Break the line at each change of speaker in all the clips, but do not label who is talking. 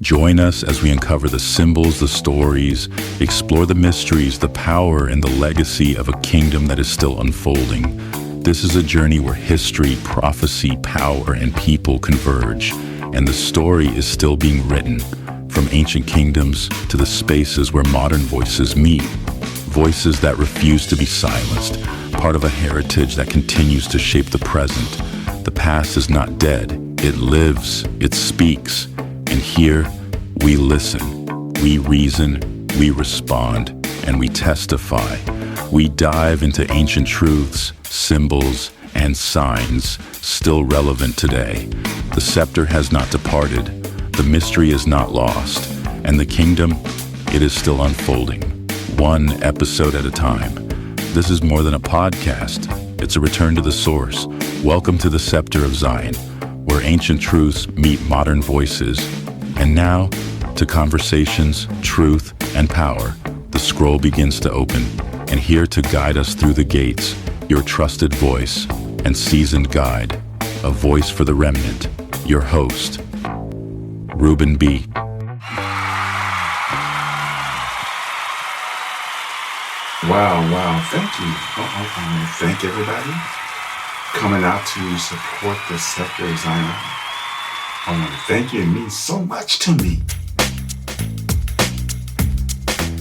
Join us as we uncover the symbols, the stories, explore the mysteries, the power, and the legacy of a kingdom that is still unfolding. This is a journey where history, prophecy, power, and people converge, and the story is still being written, from ancient kingdoms to the spaces where modern voices meet. Voices that refuse to be silenced, part of a heritage that continues to shape the present. The past is not dead, it lives, it speaks. And here, we listen, we reason, we respond, and we testify. We dive into ancient truths, symbols, and signs still relevant today. The scepter has not departed, the mystery is not lost, and the kingdom, it is still unfolding, one episode at a time. This is more than a podcast, it's a return to the source. Welcome to the Scepter of Zion, where ancient truths meet modern voices. And now, to conversations, truth, and power, the scroll begins to open. And here to guide us through the gates, your trusted voice and seasoned guide, a voice for the remnant, your host, Ruben B.
Wow, thank you. Thank everybody coming out to support the Scepter of Zion. I want to thank you. It means so much to me.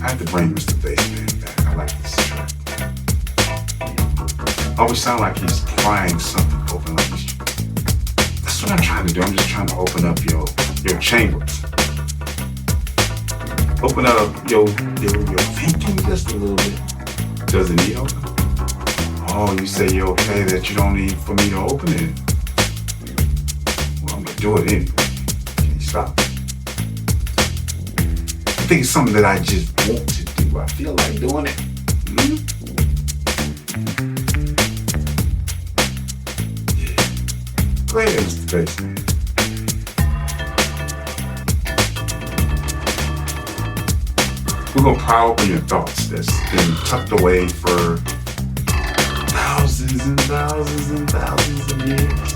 I have to bring Mr. Bassman back. I like this track. Always sound like he's prying something open, like he's... That's what I'm trying to do. I'm just trying to open up your chambers. Open up your thinking just a little bit. Does it need open? Oh, you say you're okay that you don't need for me to open it? Well, I'm gonna do it anyway. Can you stop? I think it's something that I just want to do. I feel like doing it. Yeah. Go ahead, Mr. Bassman. We're gonna pry open your thoughts that's been tucked away for thousands and thousands and thousands of years.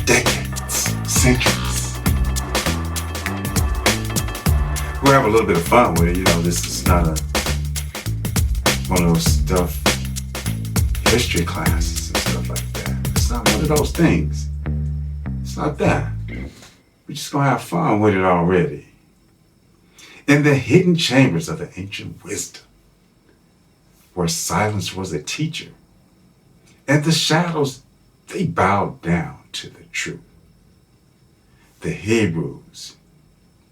Decades, centuries. We'll have a little bit of fun with it. You know, this is not one of those stuff, history classes and stuff like that. It's not one of those things. It's not that. We're just gonna have fun with it already. In the hidden chambers of the ancient wisdom, where silence was a teacher, and the shadows, they bowed down to the truth. The Hebrews,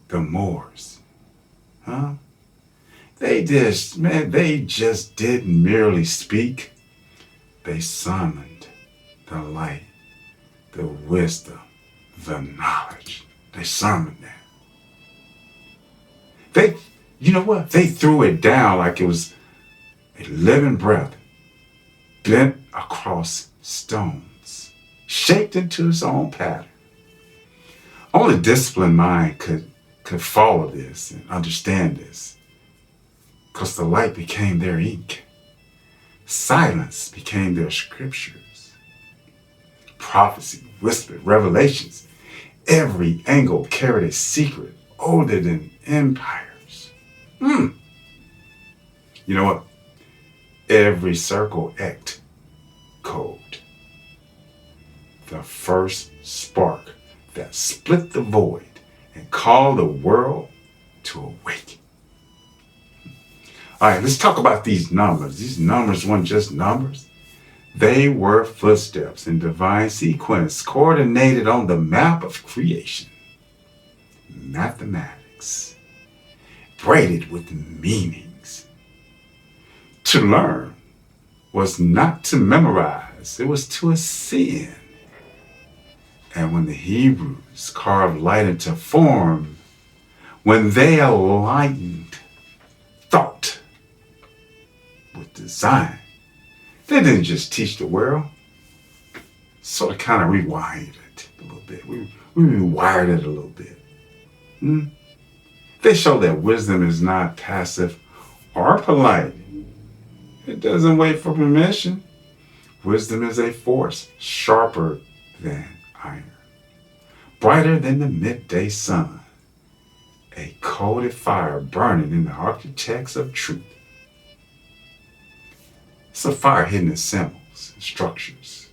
the Moors, they just didn't merely speak. They summoned the light, the wisdom, the knowledge. They summoned that. You know what? They threw it down like it was a living breath, bent across stones, shaped into its own pattern. Only disciplined mind could follow this and understand this, because the light became their ink. Silence became their scriptures. Prophecy, whispered, revelations. Every angle carried a secret older than empires. You know what? Every circle act code. The first spark that split the void and called the world to awaken. All right, let's talk about these numbers. These numbers weren't just numbers. They were footsteps in divine sequence coordinated on the map of creation. Mathematics, braided with meanings. To learn was not to memorize, it was to ascend. And when the Hebrews carved light into form, when they enlightened thought with design, they didn't just teach the world, sort of kind of rewired it a little bit. We rewired it a little bit. They show that wisdom is not passive or polite. It doesn't wait for permission. Wisdom is a force sharper than iron, brighter than the midday sun, a coded fire burning in the architects of truth. It's a fire hidden in symbols and structures,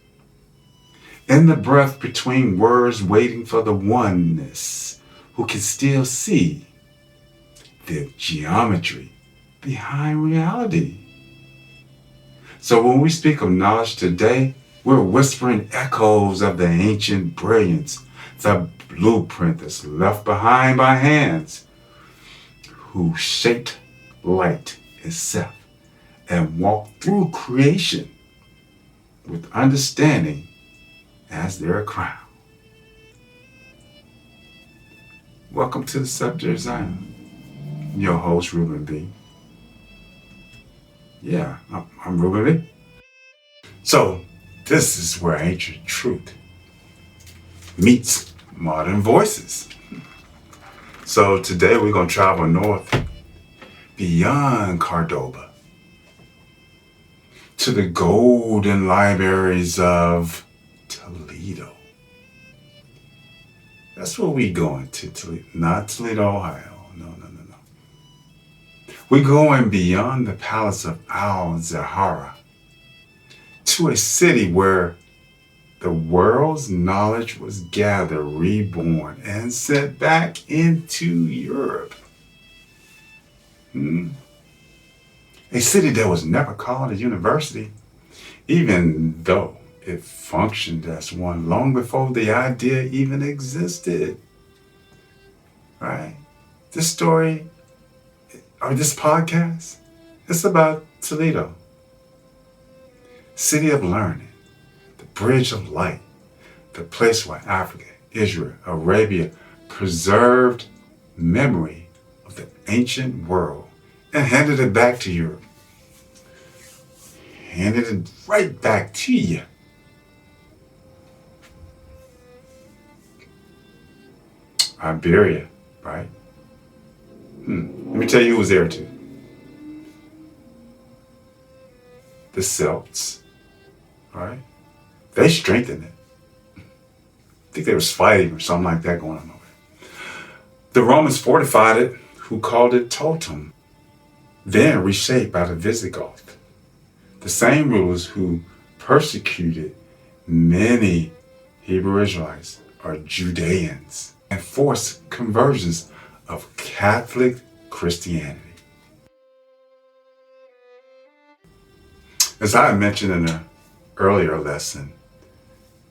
in the breath between words, waiting for the oneness who can still see the geometry behind reality. So when we speak of knowledge today, we're whispering echoes of the ancient brilliance, the blueprint that's left behind by hands who shaped light itself and walked through creation with understanding as their crown. Welcome to the Scepter of Zion. Your host, Ruben B. Yeah, I'm Ruben B. So, this is where ancient truth meets modern voices. So today we're going to travel north beyond Córdoba to the golden libraries of Toledo. That's where we going to, Toledo, not Toledo, Ohio. No. We're going beyond the palace of al-Zahra to a city where the world's knowledge was gathered, reborn, and sent back into Europe. A city that was never called a university, even though it functioned as one long before the idea even existed. Right? This story, or this podcast, it's about Toledo, city of learning, the bridge of light, the place where Africa, Israel, Arabia preserved memory of the ancient world and handed it back to Europe. Handed it right back to you. Iberia, right? Let me tell you who was there too. The Celts, right? They strengthened it. I think there was fighting or something like that going on over there. The Romans fortified it, who called it totem, then reshaped by the Visigoth. The same rulers who persecuted many Hebrew Israelites or Judeans and forced conversions of Catholic Christianity. As I mentioned in an earlier lesson,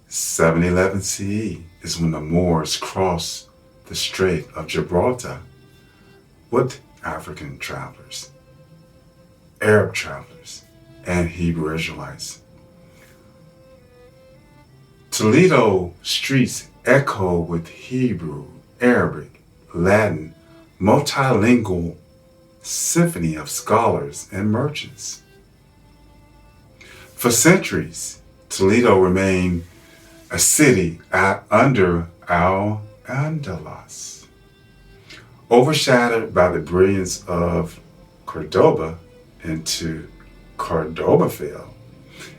711 CE is when the Moors crossed the Strait of Gibraltar with African travelers, Arab travelers, and Hebrew Israelites. Toledo streets echo with Hebrew, Arabic, Latin, multilingual symphony of scholars and merchants. For centuries, Toledo remained a city under Al-Andalus, overshadowed by the brilliance of Córdoba into Córdoba fell.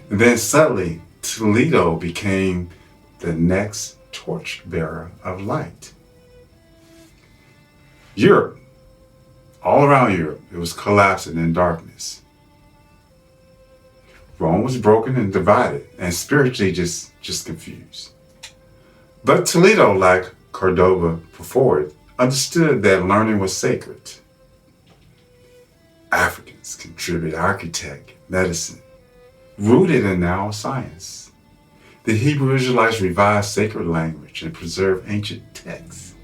And then suddenly, Toledo became the next torchbearer of light. Europe, all around Europe, it was collapsing in darkness. Rome was broken and divided and spiritually just confused. But Toledo, like Córdoba before it, understood that learning was sacred. Africans contributed architecture, medicine, rooted in now science. The Hebrew Israelites revised sacred language and preserved ancient texts.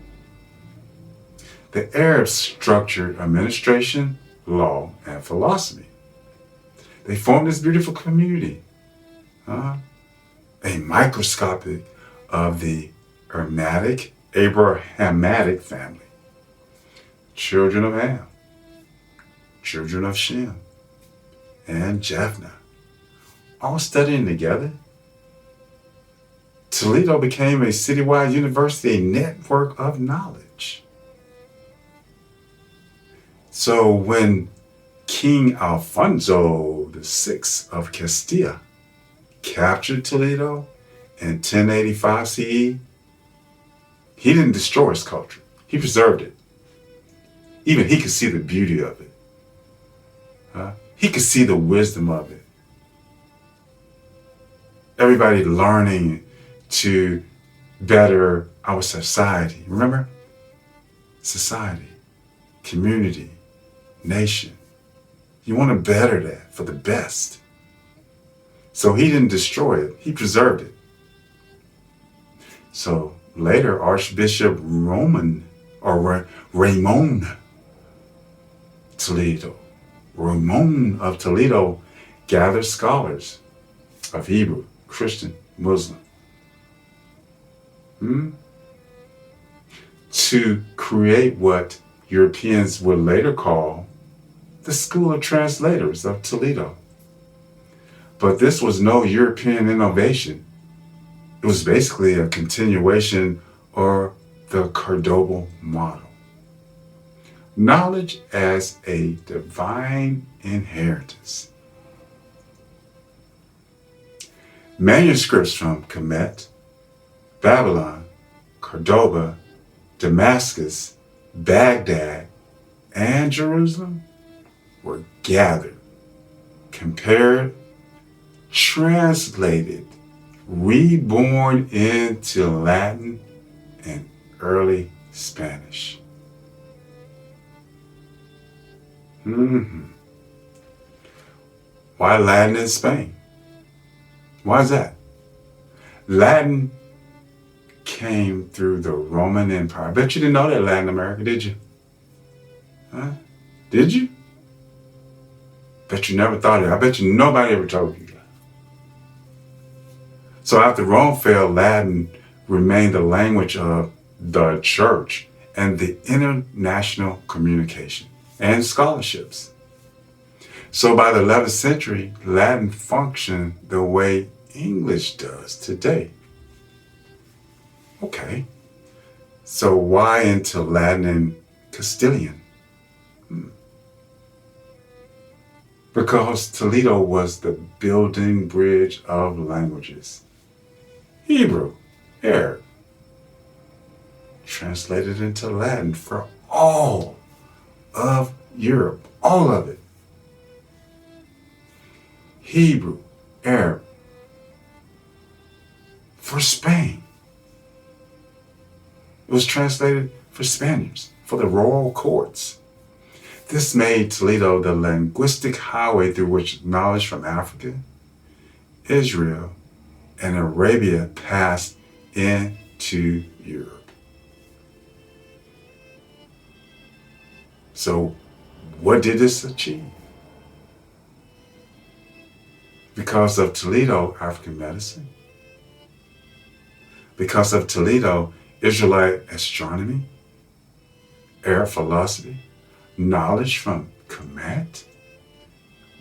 The Arabs structured administration, law, and philosophy. They formed this beautiful community, a microscopic of the Abrahamic family. Children of Ham, children of Shem, and Japheth, all studying together. Toledo became a citywide university, a network of knowledge. So when King Alfonso VI of Castile captured Toledo in 1085 CE, He didn't destroy his culture. He preserved it. Even he could see the beauty of it. He could see the wisdom of it. Everybody learning to better our society. Remember? Society, community, nation. You want to better that for the best. So he didn't destroy it. He preserved it. So later, Archbishop Raymond Toledo, Reborn of Toledo, gathered scholars of Hebrew, Christian, Muslim, to create what Europeans would later call the School of Translators of Toledo. But this was no European innovation. It was basically a continuation or the Córdoba model. Knowledge as a divine inheritance. Manuscripts from Kemet, Babylon, Córdoba, Damascus, Baghdad, and Jerusalem were gathered, compared, translated, reborn into Latin and early Spanish. Why Latin in Spain? Why is that? Latin came through the Roman Empire. I bet you didn't know that, Latin America, did you? Did you? Bet you never thought it. I bet you nobody ever told you that. So after Rome fell, Latin remained the language of the church and the international communication and scholarships. So by the 11th century, Latin functioned the way English does today. Okay, so why into Latin and Castilian? Because Toledo was the building bridge of languages. Hebrew, Arab, translated into Latin for all of Europe, all of it. Hebrew, Arab, for Spain. It was translated for Spaniards, for the royal courts. This made Toledo the linguistic highway through which knowledge from Africa, Israel, and Arabia passed into Europe. So, what did this achieve? Because of Toledo, African medicine. Because of Toledo, Israelite astronomy, Arab philosophy, knowledge from Kemet,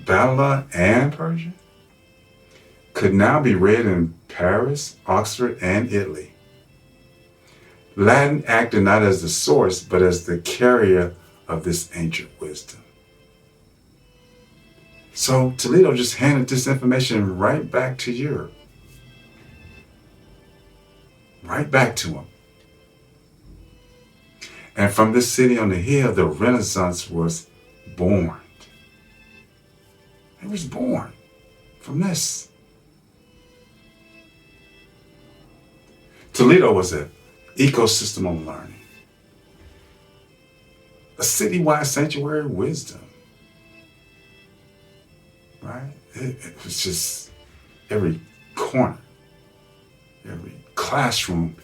Babylon, and Persia could now be read in Paris, Oxford, and Italy. Latin acted not as the source, but as the carrier of this ancient wisdom. So Toledo just handed this information right back to Europe. Right back to them. And from this city on the hill, the Renaissance was born. It was born from this. Toledo was an ecosystem of learning, a citywide sanctuary of wisdom, right? It was just every corner, every classroom.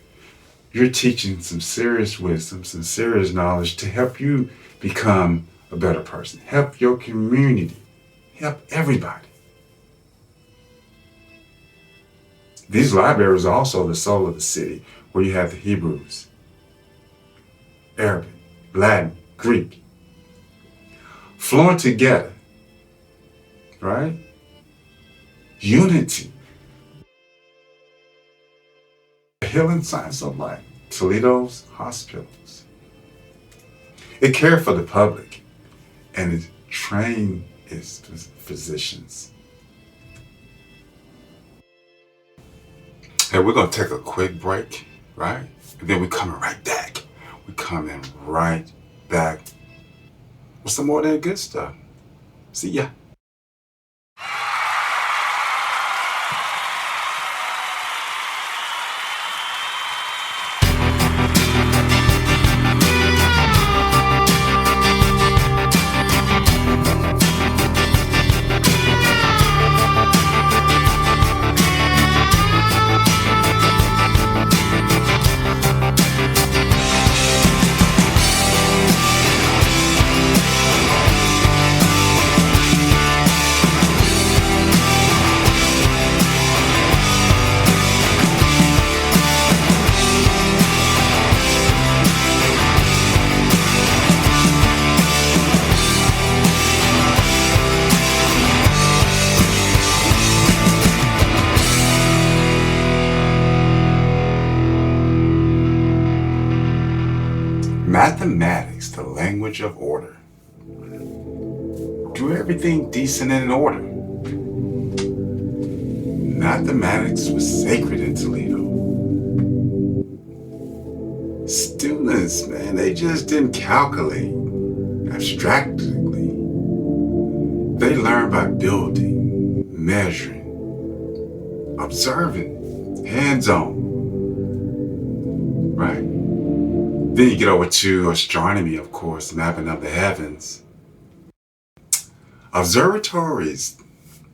You're teaching some serious wisdom, some serious knowledge to help you become a better person, help your community, help everybody. These libraries are also the soul of the city, where you have the Hebrews, Arabic, Latin, Greek, flowing together, right? Unity. The healing science of life, Toledo's hospitals. It cared for the public and it trained its physicians. Hey, we're going to take a quick break, right? And then we coming right back. We coming right back with some more of that good stuff. See ya. Mathematics, the language of order. Do everything decent and in order. Mathematics was sacred in Toledo. Students, man, they just didn't calculate abstractly. They learned by building, measuring, observing, hands-on. Right? Then you get over to astronomy, of course, mapping of the heavens. Observatories,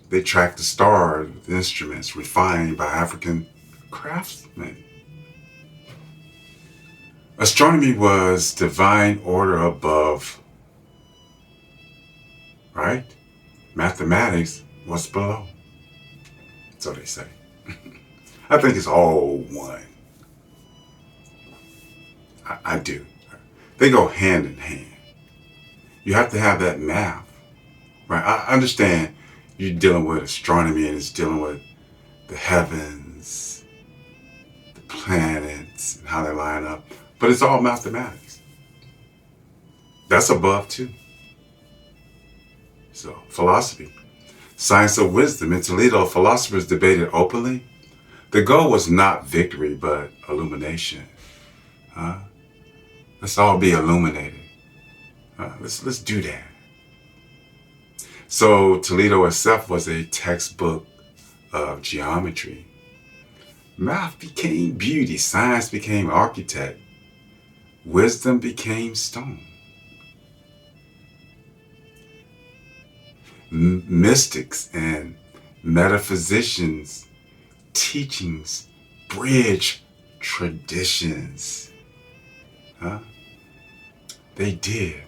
they track the stars with instruments refined by African craftsmen. Astronomy was divine order above, right? Mathematics was below. So they say. I think it's all one. I do. They go hand in hand. You have to have that math, right? I understand you're dealing with astronomy and it's dealing with the heavens, the planets, and how they line up. But it's all mathematics. That's above too. So, philosophy. Science of wisdom. In Toledo, philosophers debated openly. The goal was not victory, but illumination. Let's all be illuminated. Let's do that. So Toledo itself was a textbook of geometry. Math became beauty. Science became architect. Wisdom became stone. Mystics and metaphysicians, teachings, bridge traditions. They did.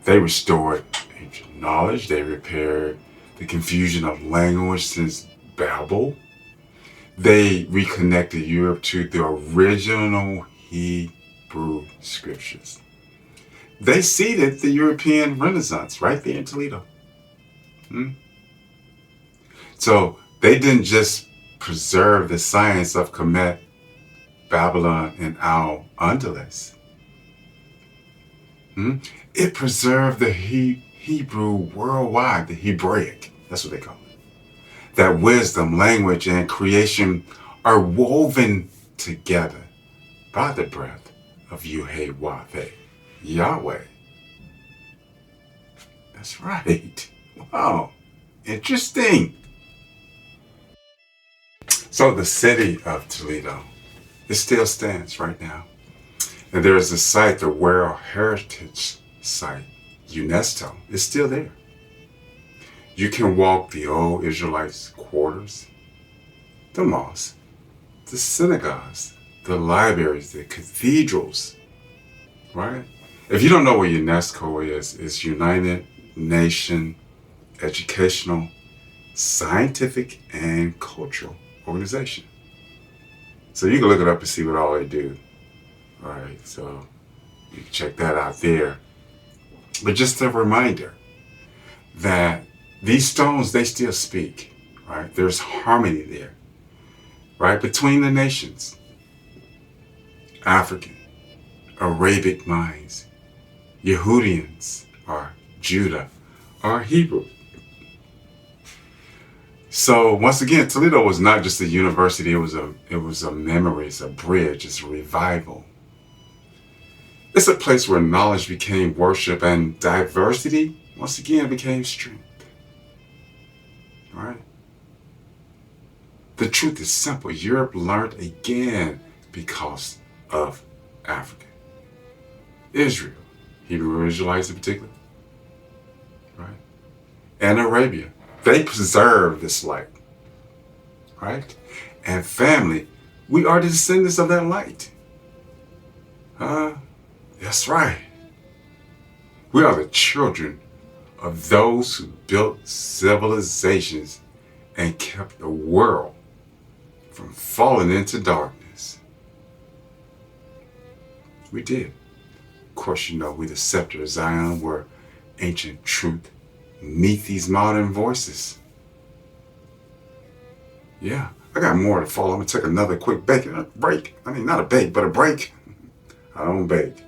They restored ancient knowledge. They repaired the confusion of language since Babel. They reconnected Europe to the original Hebrew scriptures. They seeded the European Renaissance right there in Toledo. So they didn't just preserve the science of Kemet, Babylon, and Al-Andalus. It preserved the Hebrew worldwide, the Hebraic. That's what they call it. That wisdom, language, and creation are woven together by the breath of Yuhei-Wahveh, Yahweh. That's right. Wow. Interesting. So the city of Toledo, it still stands right now. And there is a site, the World Heritage Site, UNESCO, is still there. You can walk the old Israelites' quarters, the mosques, the synagogues, the libraries, the cathedrals, right? If you don't know what UNESCO is, it's United Nations Educational, Scientific, and Cultural Organization. So you can look it up and see what all they do. All right, so you can check that out there. But just a reminder that these stones, they still speak, right? There's harmony there, right? Between the nations, African, Arabic minds, Yehudians, or Judah, or Hebrew. So once again, Toledo was not just a university, it was a memory, it's a bridge, it's a revival. It's a place where knowledge became worship and diversity, once again, became strength. All right? The truth is simple. Europe learned again because of Africa. Israel, Hebrew Israelites in particular, right? And Arabia, they preserved this light, right? And family, we are the descendants of that light. That's right. We are the children of those who built civilizations and kept the world from falling into darkness. We did. Of course, you know, we the Scepter of Zion, where ancient truth meet these modern voices. Yeah, I got more to follow. I'm gonna take another quick break. I mean, not a bake, but a break. I don't bake.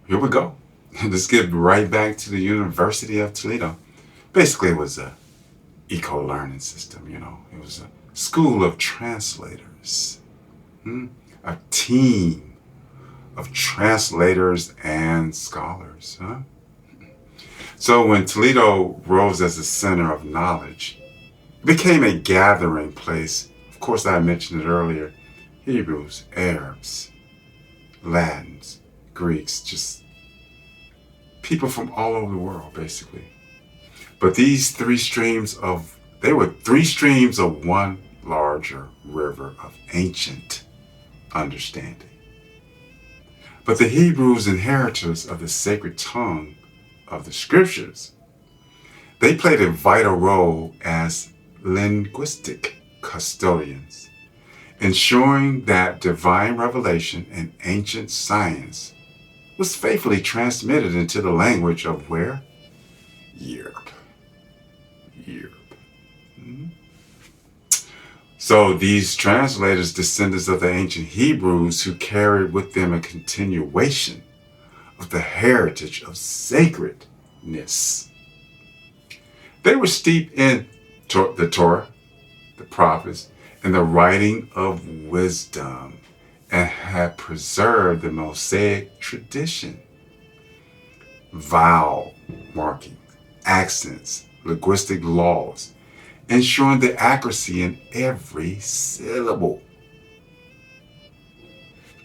Here we go. Let's get right back to the University of Toledo. Basically, it was a eco-learning system, you know. It was a school of translators. A team of translators and scholars. So when Toledo rose as a center of knowledge, it became a gathering place. Of course, I mentioned it earlier. Hebrews, Arabs, Latins, Greeks, just people from all over the world, basically. But these they were three streams of one larger river of ancient understanding. But the Hebrews, inheritors of the sacred tongue of the scriptures, they played a vital role as linguistic custodians, ensuring that divine revelation and ancient science was faithfully transmitted into the language of where? Europe. So these translators, descendants of the ancient Hebrews, who carried with them a continuation of the heritage of sacredness. They were steeped in the Torah, the prophets, and the writing of wisdom, and had preserved the Mosaic tradition. Vowel marking, accents, linguistic laws, ensuring the accuracy in every syllable.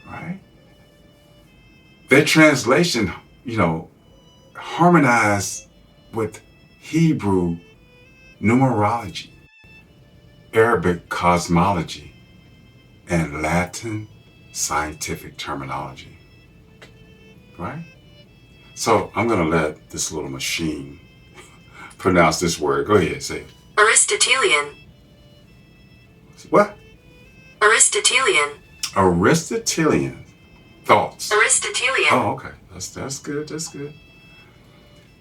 Right? Their translation, harmonized with Hebrew numerology, Arabic cosmology, and Latin scientific terminology. Right? So I'm going to let this little machine pronounce this word. Go ahead, say it.
Aristotelian.
What?
Aristotelian.
Aristotelian thoughts.
Aristotelian.
Oh, okay. That's good. That's good.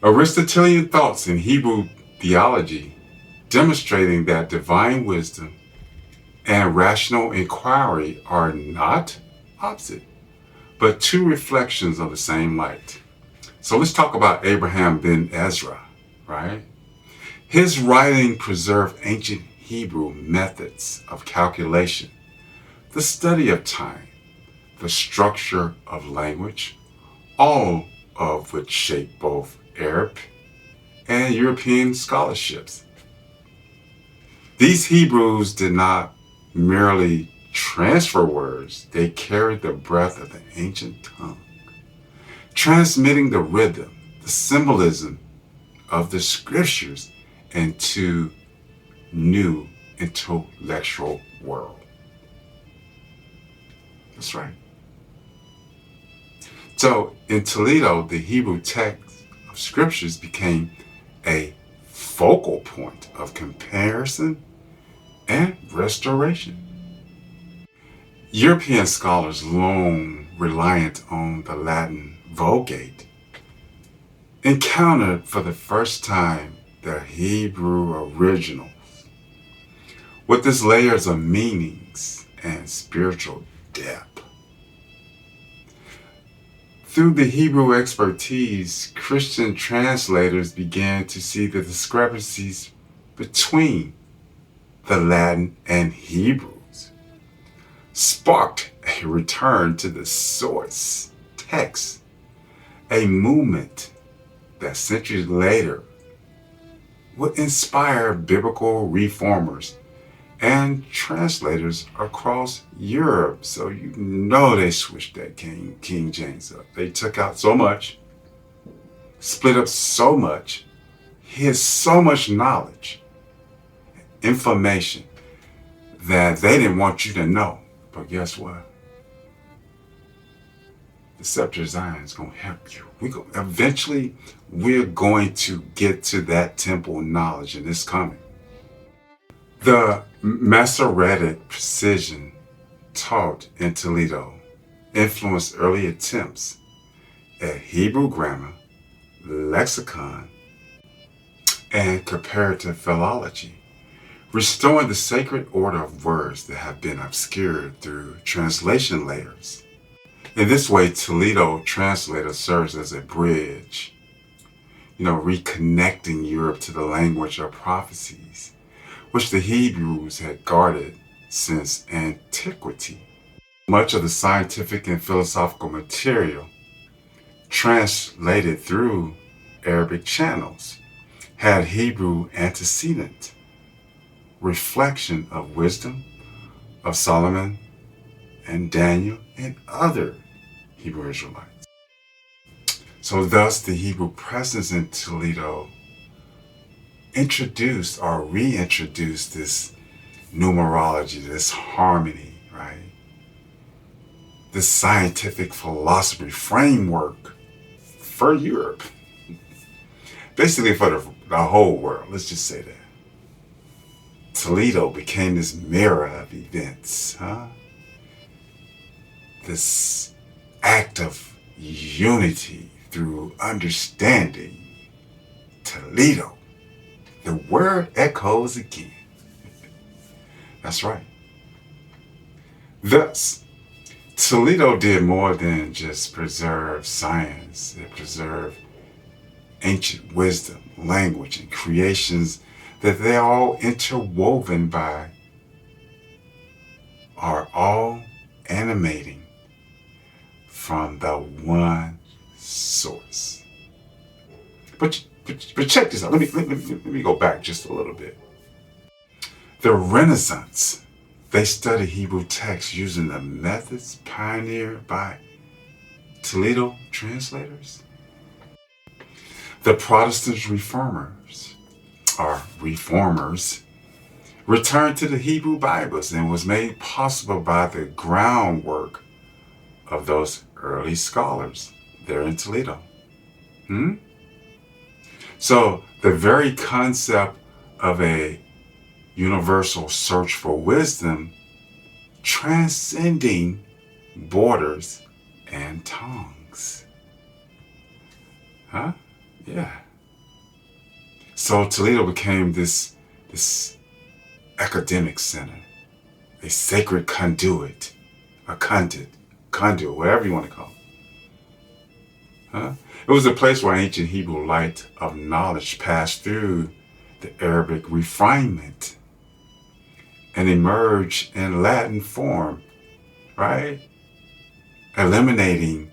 Aristotelian thoughts in Hebrew theology, demonstrating that divine wisdom and rational inquiry are not opposite, but two reflections of the same light. So let's talk about Abraham ben Ezra, right? His writing preserved ancient Hebrew methods of calculation, the study of time, the structure of language, all of which shaped both Arab and European scholarships. These Hebrews did not merely transfer words, they carried the breath of the ancient tongue, transmitting the rhythm, the symbolism of the scriptures into new intellectual world. That's right. So in Toledo, the Hebrew text of scriptures became a focal point of comparison and restoration. European scholars, long reliant on the Latin Vulgate, encountered for the first time the Hebrew originals with its layers of meanings and spiritual depth. Through the Hebrew expertise, Christian translators began to see the discrepancies between the Latin and Hebrews, sparked a return to the source text, a movement that centuries later would inspire biblical reformers and translators across Europe. So you know they switched that King James up. They took out so much, split up so much, hid so much knowledge, information that they didn't want you to know. But guess what? The Scepter of Zion is going to help you. Eventually, we're going to get to that temple knowledge, and it's coming. The Masoretic precision taught in Toledo influenced early attempts at Hebrew grammar, lexicon, and comparative philology, restoring the sacred order of words that have been obscured through translation layers. In this way, Toledo translator serves as a bridge, reconnecting Europe to the language of prophecies, which the Hebrews had guarded since antiquity. Much of the scientific and philosophical material translated through Arabic channels had Hebrew antecedent, reflection of wisdom of Solomon and Daniel and other Hebrew Israelites. So thus the Hebrew presence in Toledo introduced or reintroduced this numerology, this harmony, right? This scientific philosophy framework for Europe. Basically for the whole world, let's just say that. Toledo became this mirror of events, this act of unity through understanding. Toledo. The word echoes again. That's right. Thus, Toledo did more than just preserve science. It preserved ancient wisdom, language, and creations that they're all interwoven by, are all animating from the one source. But check this out. Let me go back just a little bit. The Renaissance, they studied Hebrew texts using the methods pioneered by Toledo translators. The Protestant reformers returned to the Hebrew Bibles and was made possible by the groundwork of those early scholars there in Toledo. So the very concept of a universal search for wisdom transcending borders and tongues. Yeah. So Toledo became this academic center, a sacred conduit, conduit, whatever you want to call it. It was a place where ancient Hebrew light of knowledge passed through the Arabic refinement and emerged in Latin form, right? Illuminating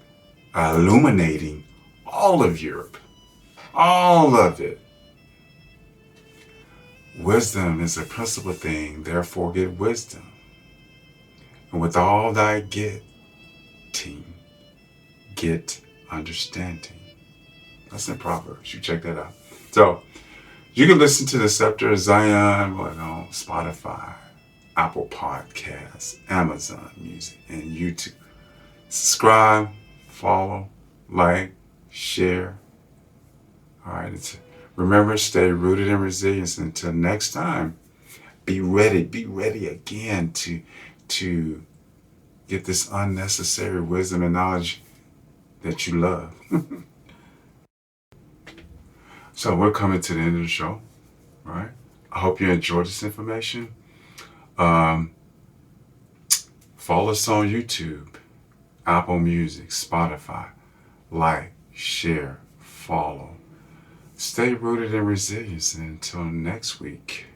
all of Europe, all of it. Wisdom is a principal thing, therefore get wisdom. And with all thy getting, get understanding. That's in Proverbs. You check that out. So you can listen to the Scepter of Zion on Spotify, Apple Podcasts, Amazon Music, and YouTube. Subscribe, follow, like, share. All right. Remember, stay rooted in resilience. Until next time, be ready again to get this unnecessary wisdom and knowledge that you love. So we're coming to the end of the show, right? I hope you enjoyed this information. Follow us on YouTube, Apple Music, Spotify. Like, share, follow. Stay rooted in resilience. And until next week,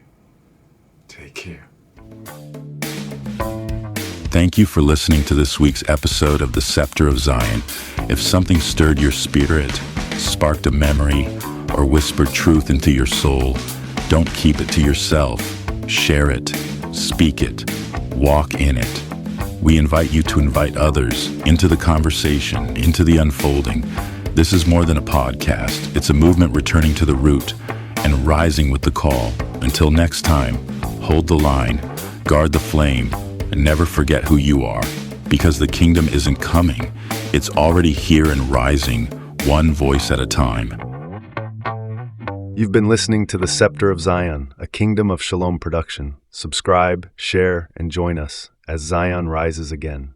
take care.
Thank you for listening to this week's episode of the Scepter of Zion. If something stirred your spirit, sparked a memory, or whispered truth into your soul, don't keep it to yourself. Share it, speak it, walk in it. We invite you to invite others into the conversation, into the unfolding. This is more than a podcast. It's a movement returning to the root and rising with the call. Until next time, hold the line, guard the flame, and never forget who you are. Because the kingdom isn't coming. It's already here and rising, one voice at a time.
You've been listening to the Scepter of Zion, a Kingdom of Shalom production. Subscribe, share, and join us as Zion rises again.